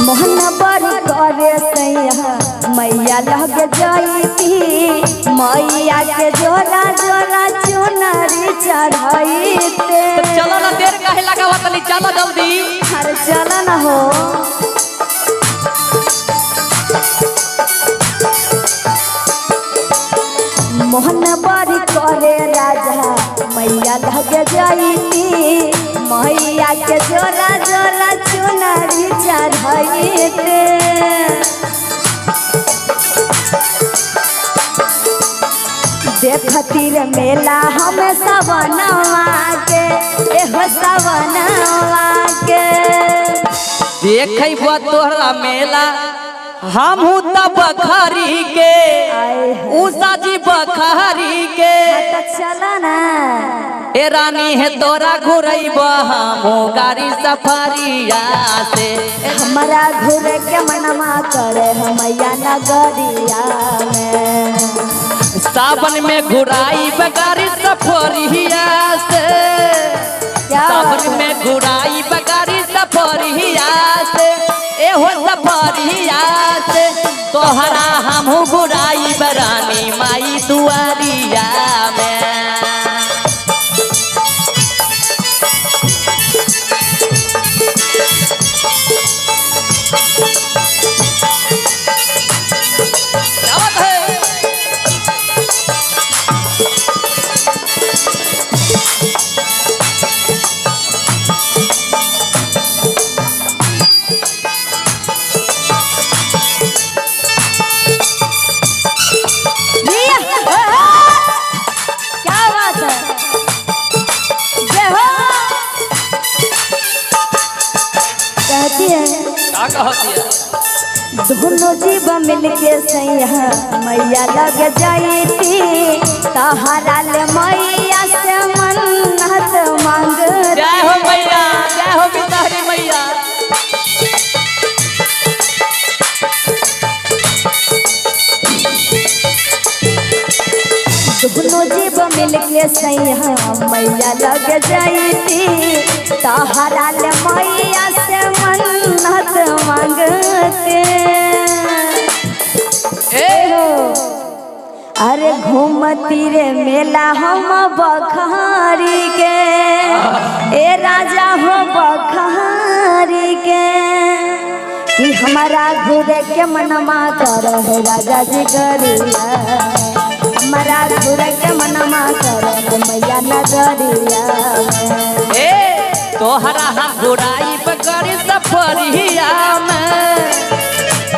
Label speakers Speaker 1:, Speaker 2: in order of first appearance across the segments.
Speaker 1: मोहन बड़ी करे सैया मैया लग जाती मैया के जोरा जोरा चुनरी चढ़ाईते।
Speaker 2: चलो ना देर काहे लगावा तनी चलो जल्दी।
Speaker 1: अरे चलो ना हो मोहन बड़ी करे राजा मैया लग जाती मैया के जोरा जोरा चुनरी चढ़ाईते। देखती रे मेला हमें सवनवा के एहो सवनवा के
Speaker 2: देखै बा तोहरा मेला हम तब बखारी के उषा जी बखारी के।
Speaker 1: चला ना
Speaker 2: ए रानी है तोरा घुरैबा हम गाड़ी सफारिया से।
Speaker 1: हमारा घूरे के मनमा करे हमैया नगरिया में
Speaker 2: सावन में घुराई गाड़ी सफरिया से। सावन में घुराई गाड़ी सफरिया से एहो सफरिया से तोहरा हमहू घुराई रानी माई दुआरिया में।
Speaker 1: दोनों जीव मिलके सैया मैया लग जाती तहारा ले मैया से मन्नत मांग।
Speaker 2: जय हो मैया जय हो बितारी मैया।
Speaker 1: दोनों जीव मिलके सैया मैया लग जाती तहारा ले मैया से मन्नत मांगते। अरे घूमती रे मेला हम बखारी के ए राजा हो बखारी के कि हमारा घूरे के मनमा कर है राजा जी गरिया। हमारा घूरे के मनमा कर मैया नगरिया
Speaker 2: तोहरा हम घुराई गाड़ी सफरिया में।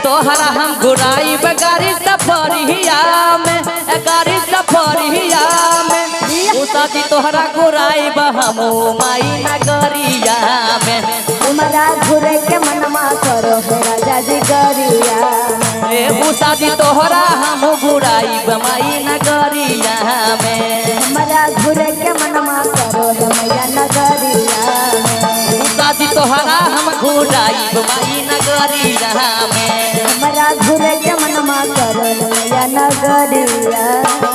Speaker 2: तोहरा हम घुराई गाड़ी सफरिया में गाड़ी सफरिया में उषा जी तोहरा घुराई हम माई नगरिया में।
Speaker 1: हमारा घूरे के मनमा करो है राजा जी गरिया
Speaker 2: उषा जी तोहरा हम घुराई माई नगरिया में।
Speaker 1: हमारा घूरे के मनमा करो है मैया नगरिया
Speaker 2: उषा जी तोहरा हम घुराई माई नगरिया में।
Speaker 1: हमारा घूरे के मनमा करो मैया नगरिया।